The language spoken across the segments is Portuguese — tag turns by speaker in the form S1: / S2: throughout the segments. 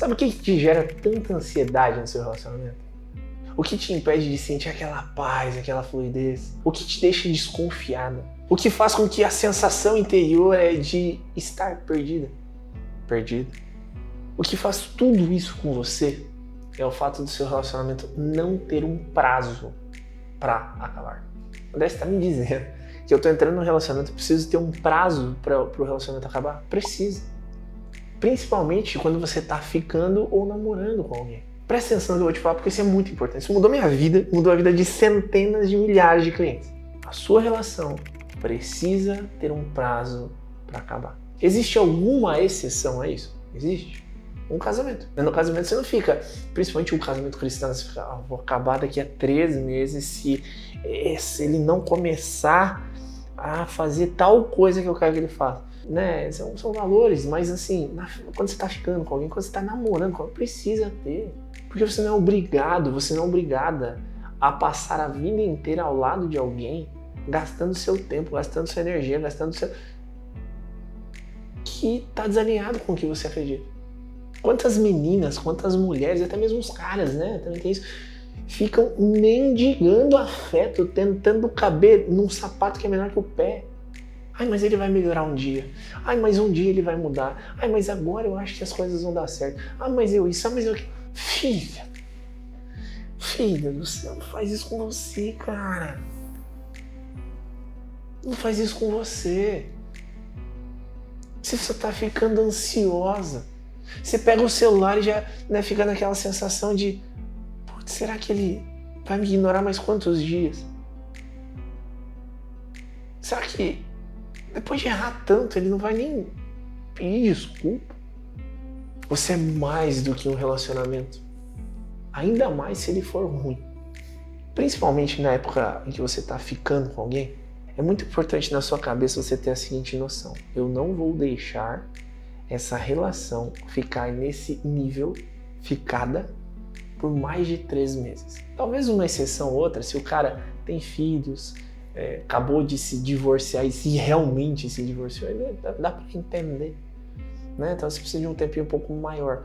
S1: Sabe o que te gera tanta ansiedade no seu relacionamento? O que te impede de sentir aquela paz, aquela fluidez? O que te deixa desconfiada? O que faz com que a sensação interior é de estar perdida? Perdido. O que faz tudo isso com você é o fato do seu relacionamento não ter um prazo para acabar. André, você está me dizendo que eu estou entrando no relacionamento e preciso ter um prazo para o relacionamento acabar? Precisa. Principalmente quando você está ficando ou namorando com alguém. Presta atenção no que eu vou te falar, porque isso é muito importante. Isso mudou minha vida, mudou a vida de centenas de milhares de clientes. A sua relação precisa ter um prazo para acabar. Existe alguma exceção a isso? Existe. Um casamento. No casamento você não fica, principalmente um casamento cristão, você fica, vou acabar daqui a 3 meses se ele não começar a fazer tal coisa que eu quero que ele faça. Né? São valores, mas assim, quando você está ficando com alguém, quando você está namorando com alguém, precisa ter. Porque você não é obrigado, você não é obrigada a passar a vida inteira ao lado de alguém, gastando seu tempo, gastando sua energia, gastando seu... que está desalinhado com o que você acredita. Quantas meninas, quantas mulheres, até mesmo os caras, né? Também tem isso. Ficam mendigando afeto, tentando caber num sapato que é menor que o pé. Ai, mas ele vai melhorar um dia. Ai, mas um dia ele vai mudar. Ai, mas agora eu acho que as coisas vão dar certo. Ah, mas eu isso, ah, mas eu... Filha do céu, não faz isso com você, cara. Não faz isso com você. Você só tá ficando ansiosa. Você pega o celular e já fica naquela sensação de putz, será que ele vai me ignorar mais quantos dias? Será que depois de errar tanto ele não vai nem pedir desculpa? Você é mais do que um relacionamento. Ainda mais se ele for ruim. Principalmente na época em que você está ficando com alguém, é muito importante na sua cabeça você ter a seguinte noção. Eu não vou deixar essa relação ficar nesse nível, ficada, por mais de 3 meses. Talvez uma exceção ou outra, se o cara tem filhos, acabou de se divorciar e se realmente se divorciou, dá para entender. Né? Então você precisa de um tempinho um pouco maior.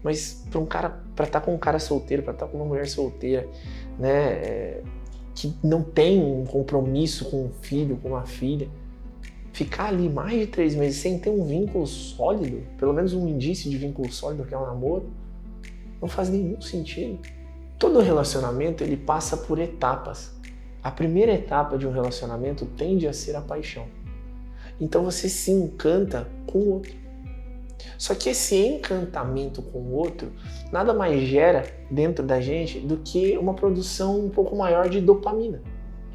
S1: Mas para estar com um cara solteiro, para estar com uma mulher solteira, né, que não tem um compromisso com um filho, com uma filha, ficar ali mais de 3 meses sem ter um vínculo sólido, pelo menos um indício de vínculo sólido que é um namoro, não faz nenhum sentido. Todo relacionamento ele passa por etapas. A primeira etapa de um relacionamento tende a ser a paixão. Então você se encanta com o outro. Só que esse encantamento com o outro nada mais gera dentro da gente do que uma produção um pouco maior de dopamina.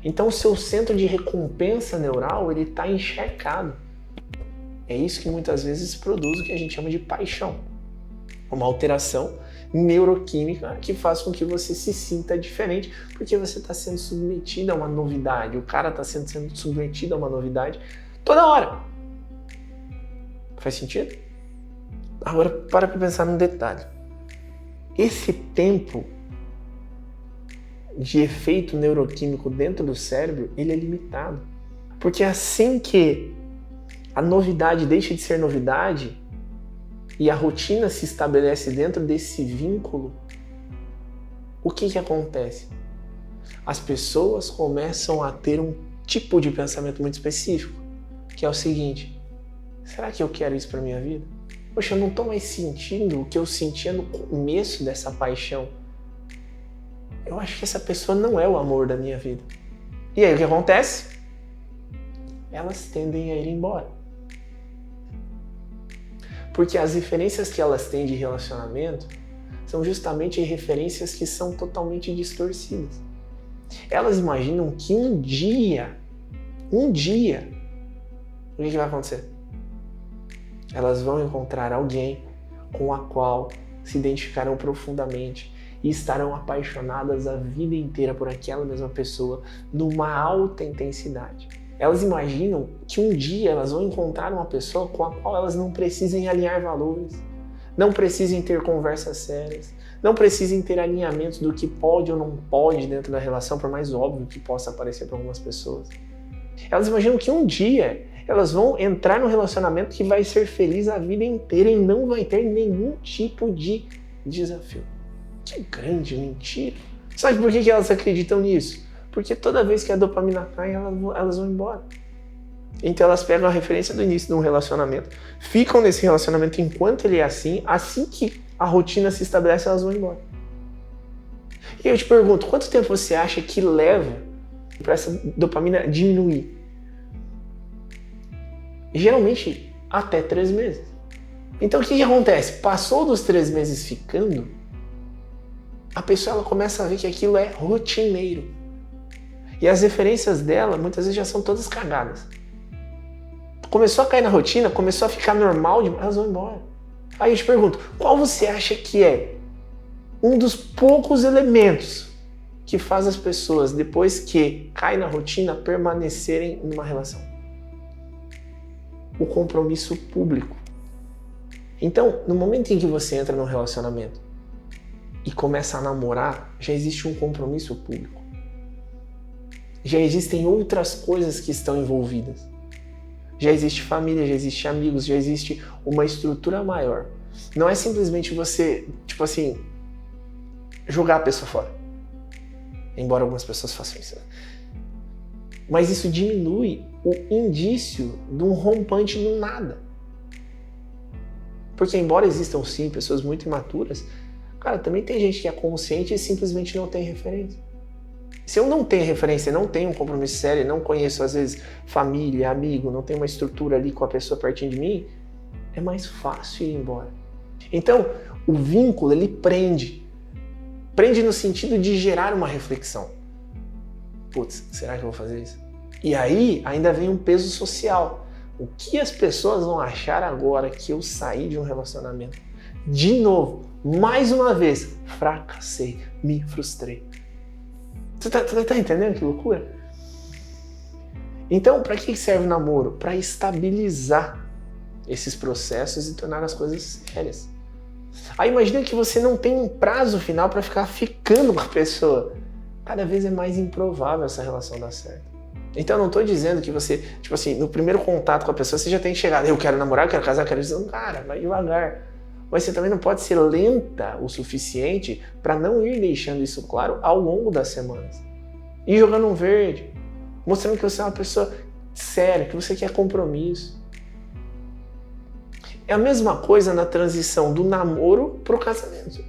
S1: Então o seu centro de recompensa neural ele está encharcado. É isso que muitas vezes produz o que a gente chama de paixão. Uma alteração neuroquímica que faz com que você se sinta diferente porque você está sendo submetido a uma novidade. O cara está sendo submetido a uma novidade toda hora. Faz sentido? Agora para pensar num detalhe. Esse tempo de efeito neuroquímico dentro do cérebro, ele é limitado. Porque assim que a novidade deixa de ser novidade e a rotina se estabelece dentro desse vínculo, o que acontece? As pessoas começam a ter um tipo de pensamento muito específico, que é o seguinte: será que eu quero isso para minha vida? Poxa, eu não estou mais sentindo o que eu sentia no começo dessa paixão. Eu acho que essa pessoa não é o amor da minha vida. E aí o que acontece? Elas tendem a ir embora. Porque as referências que elas têm de relacionamento são justamente referências que são totalmente distorcidas. Elas imaginam que um dia, o que vai acontecer? Elas vão encontrar alguém com a qual se identificarão profundamente e estarão apaixonadas a vida inteira por aquela mesma pessoa numa alta intensidade. Elas imaginam que um dia elas vão encontrar uma pessoa com a qual elas não precisem alinhar valores, não precisem ter conversas sérias, não precisem ter alinhamentos do que pode ou não pode dentro da relação, por mais óbvio que possa parecer para algumas pessoas. Elas imaginam que um dia elas vão entrar num relacionamento que vai ser feliz a vida inteira e não vai ter nenhum tipo de desafio. Que grande mentira! Sabe por que elas acreditam nisso? Porque toda vez que a dopamina cai, elas vão embora. Então elas pegam a referência do início de um relacionamento, ficam nesse relacionamento enquanto ele é assim que a rotina se estabelece, elas vão embora. E eu te pergunto, quanto tempo você acha que leva para essa dopamina diminuir? Geralmente até 3 meses. Então o que acontece? Passou dos 3 meses ficando, a pessoa ela começa a ver que aquilo é rotineiro. E as referências dela muitas vezes já são todas cagadas. Começou a cair na rotina, começou a ficar normal, elas vão embora. Aí eu te pergunto, qual você acha que é um dos poucos elementos que faz as pessoas, depois que caem na rotina, permanecerem numa relação? O compromisso público. Então, no momento em que você entra num relacionamento e começa a namorar, já existe um compromisso público. Já existem outras coisas que estão envolvidas. Já existe família, já existe amigos, já existe uma estrutura maior. Não é simplesmente você, jogar a pessoa fora. Embora algumas pessoas façam isso. Mas isso diminui o indício de um rompante no nada. Porque embora existam sim pessoas muito imaturas, cara, também tem gente que é consciente e simplesmente não tem referência. Se eu não tenho referência, não tenho um compromisso sério, não conheço às vezes família, amigo, não tenho uma estrutura ali com a pessoa pertinho de mim, é mais fácil ir embora. Então, o vínculo, ele prende. Prende no sentido de gerar uma reflexão. Putz, será que eu vou fazer isso? E aí, ainda vem um peso social. O que as pessoas vão achar agora que eu saí de um relacionamento? De novo, mais uma vez, fracassei, me frustrei. Você tá entendendo que loucura? Então, para que serve o namoro? Para estabilizar esses processos e tornar as coisas sérias. Aí imagina que você não tem um prazo final para ficar ficando com a pessoa. Cada vez é mais improvável essa relação dar certo. Então eu não estou dizendo que você, no primeiro contato com a pessoa, você já tem que chegar, eu quero namorar, eu quero casar, eu quero isso. Cara, vai devagar. Mas você também não pode ser lenta o suficiente para não ir deixando isso claro ao longo das semanas. Ir jogando um verde, mostrando que você é uma pessoa séria, que você quer compromisso. É a mesma coisa na transição do namoro para o casamento.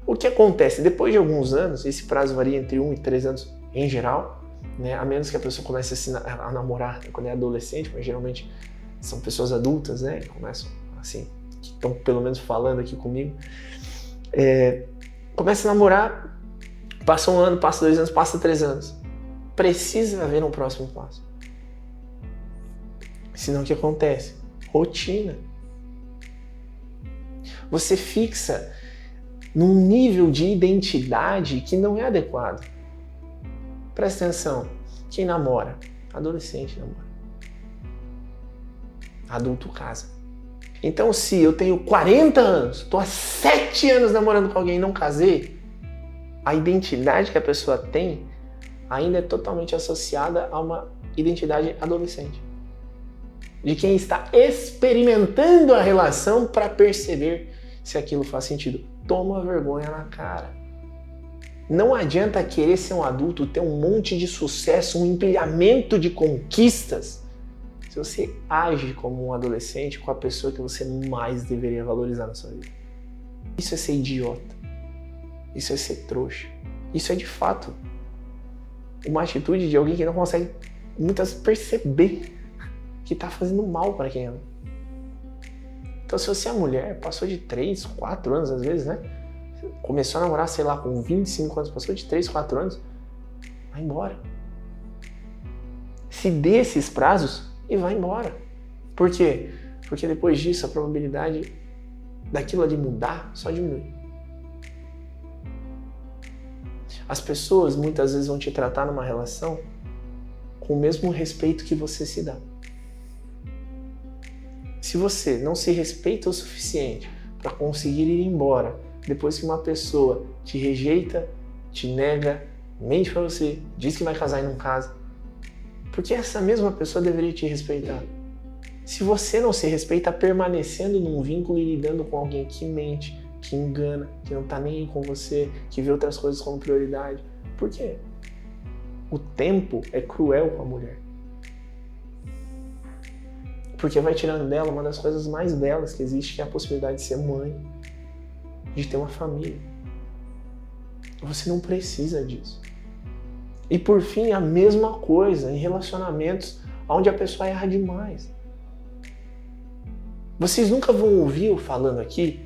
S1: O que acontece? Depois de alguns anos, esse prazo varia entre 1 e 3 anos em geral, né? A menos que a pessoa comece a namorar quando é adolescente, mas geralmente são pessoas adultas, né? Que começam assim, que estão pelo menos falando aqui comigo. Começa a namorar, passa 1 ano, passa 2 anos, passa 3 anos. Precisa haver um próximo passo. Senão o que acontece? Rotina. Você fixa num nível de identidade que não é adequado. Presta atenção, quem namora? Adolescente namora. Adulto casa. Então se eu tenho 40 anos, estou há 7 anos namorando com alguém e não casei, a identidade que a pessoa tem ainda é totalmente associada a uma identidade adolescente. De quem está experimentando a relação para perceber se aquilo faz sentido. Toma vergonha na cara. Não adianta querer ser um adulto, ter um monte de sucesso, um empilhamento de conquistas, se você age como um adolescente com a pessoa que você mais deveria valorizar na sua vida. Isso é ser idiota. Isso é ser trouxa. Isso é de fato uma atitude de alguém que não consegue muitas vezes perceber que está fazendo mal para quem ama. Então se você é mulher, passou de 3, 4 anos às vezes, né? Começou a namorar, sei lá, com 25 anos, passou de 3, 4 anos, vai embora. Se dê esses prazos e vai embora. Por quê? Porque depois disso a probabilidade daquilo ali mudar só diminui. As pessoas muitas vezes vão te tratar numa relação com o mesmo respeito que você se dá. Se você não se respeita o suficiente para conseguir ir embora depois que uma pessoa te rejeita, te nega, mente para você, diz que vai casar e não casa, porque essa mesma pessoa deveria te respeitar. Se você não se respeita permanecendo num vínculo e lidando com alguém que mente, que engana, que não tá nem aí com você, que vê outras coisas como prioridade. Por quê? O tempo é cruel com a mulher. Porque vai tirando dela uma das coisas mais belas que existe, que é a possibilidade de ser mãe, de ter uma família. Você não precisa disso. E por fim, a mesma coisa em relacionamentos onde a pessoa erra demais. Vocês nunca vão ouvir eu falando aqui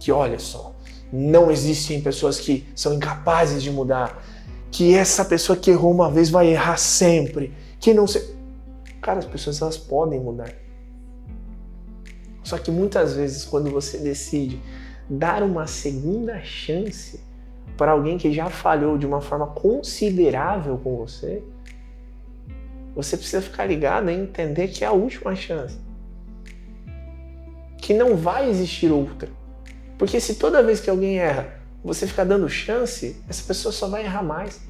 S1: que, olha só, não existem pessoas que são incapazes de mudar, que essa pessoa que errou uma vez vai errar sempre, que não sei... Cara, as pessoas elas podem mudar. Só que muitas vezes quando você decide dar uma segunda chance para alguém que já falhou de uma forma considerável com você, você precisa ficar ligado e entender que é a última chance. Que não vai existir outra. Porque se toda vez que alguém erra, você ficar dando chance, essa pessoa só vai errar mais.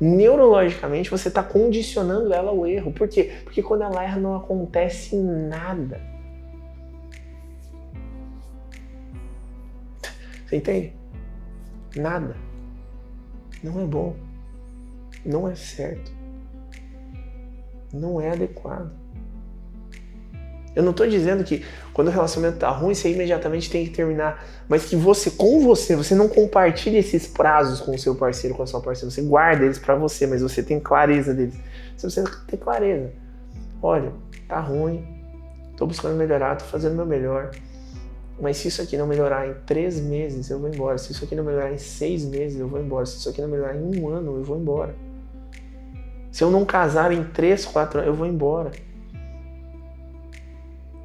S1: Neurologicamente, você está condicionando ela ao erro. Por quê? Porque quando ela erra, não acontece nada. Você entende? Nada. Não é bom. Não é certo. Não é adequado. Eu não estou dizendo que quando o relacionamento está ruim, você imediatamente tem que terminar. Mas que você não compartilhe esses prazos com o seu parceiro, com a sua parceira. Você guarda eles para você, mas você tem clareza deles. Você precisa ter clareza. Olha, tá ruim. Estou buscando melhorar, estou fazendo o meu melhor. Mas se isso aqui não melhorar em 3 meses, eu vou embora. Se isso aqui não melhorar em 6 meses, eu vou embora. Se isso aqui não melhorar em 1 ano, eu vou embora. Se eu não casar em 3, 4 anos, eu vou embora.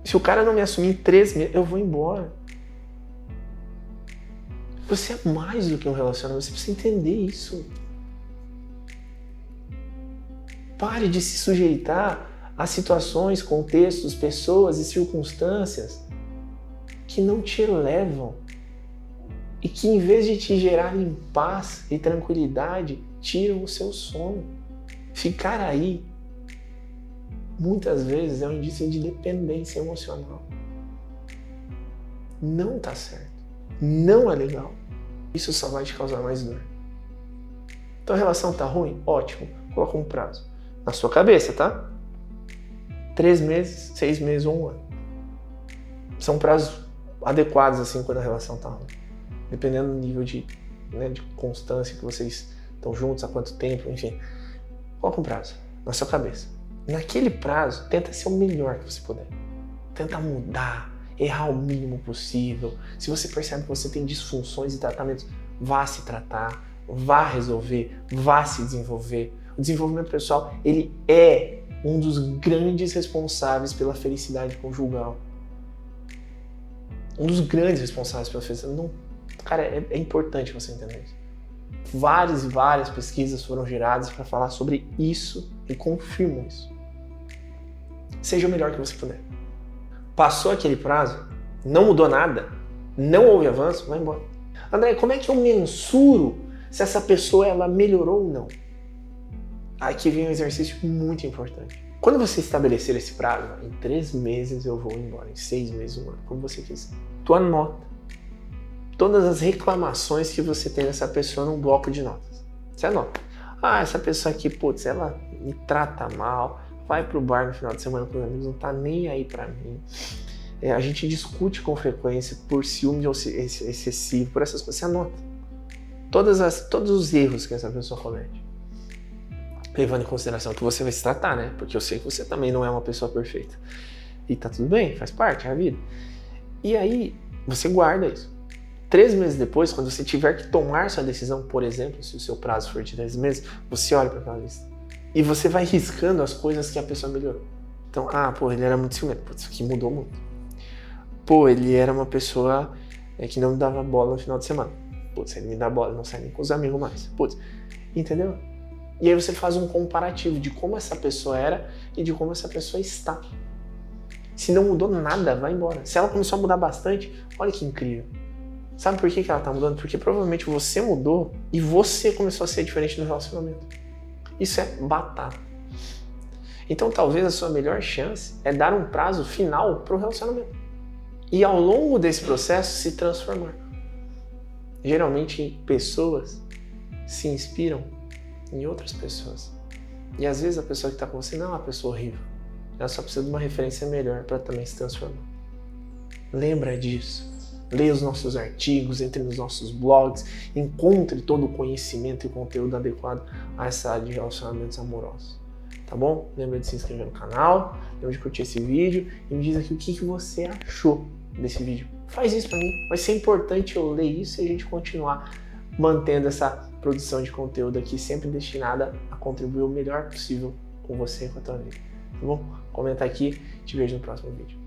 S1: Se o cara não me assumir em 3 meses, eu vou embora. Você é mais do que um relacionamento, você precisa entender isso. Pare de se sujeitar a situações, contextos, pessoas e circunstâncias que não te elevam e que, em vez de te gerarem paz e tranquilidade, tiram o seu sono. Ficar aí muitas vezes é um indício de dependência emocional. Não tá certo. Não é legal. Isso só vai te causar mais dor. Então a relação tá ruim? Ótimo. Coloca um prazo. Na sua cabeça, tá? 3 meses, 6 meses ou 1 ano. São prazos adequados assim quando a relação tá ruim. Dependendo do nível de constância que vocês estão juntos, há quanto tempo, enfim. Coloca um prazo na sua cabeça. Naquele prazo, tenta ser o melhor que você puder. Tenta mudar, errar o mínimo possível. Se você percebe que você tem disfunções e tratamentos, vá se tratar, vá resolver, vá se desenvolver. O desenvolvimento pessoal, ele é um dos grandes responsáveis pela felicidade conjugal. Um dos grandes responsáveis pela felicidade. Não, cara, é importante você entender isso. Várias e várias pesquisas foram geradas para falar sobre isso e confirmam isso. Seja o melhor que você puder. Passou aquele prazo, não mudou nada, não houve avanço, vai embora. André, como é que eu mensuro se essa pessoa ela melhorou ou não? Aqui vem um exercício muito importante. Quando você estabelecer esse prazo, em 3 meses eu vou embora, em 6 meses, 1 ano, como você quiser, tu anota todas as reclamações que você tem dessa pessoa num bloco de notas. Você anota. Ah, essa pessoa aqui, putz, ela me trata mal, vai pro bar no final de semana com os amigos, não tá nem aí pra mim. A gente discute com frequência por ciúme excessivo, por essas coisas. Você anota todos os erros que essa pessoa comete. Levando em consideração que você vai se tratar, né? Porque eu sei que você também não é uma pessoa perfeita. E tá tudo bem, faz parte, é a vida. E aí, você guarda isso. 3 meses depois, quando você tiver que tomar sua decisão, por exemplo, se o seu prazo for de 3 meses, você olha para aquela lista. E você vai riscando as coisas que a pessoa melhorou. Então, ele era muito ciumento. Putz, isso aqui mudou muito. Ele era uma pessoa que não me dava bola no final de semana. Putz, ele me dá bola, não sai nem com os amigos mais. Putz, entendeu? E aí você faz um comparativo de como essa pessoa era e de como essa pessoa está. Se não mudou nada, vai embora. Se ela começou a mudar bastante, olha que incrível. Sabe por que ela tá mudando? Porque provavelmente você mudou e você começou a ser diferente no relacionamento. Isso é batata. Então talvez a sua melhor chance é dar um prazo final para o relacionamento. E ao longo desse processo se transformar. Geralmente pessoas se inspiram em outras pessoas. E às vezes a pessoa que está com você não é uma pessoa horrível. Ela só precisa de uma referência melhor para também se transformar. Lembra disso. Leia os nossos artigos, entre nos nossos blogs, encontre todo o conhecimento e conteúdo adequado a essa área de relacionamentos amorosos. Tá bom? Lembra de se inscrever no canal, lembra de curtir esse vídeo e me diz aqui o que você achou desse vídeo. Faz isso para mim, vai ser importante eu ler isso e a gente continuar mantendo essa produção de conteúdo aqui, sempre destinada a contribuir o melhor possível com você e com a tua vida. Tá bom? Comenta aqui, te vejo no próximo vídeo.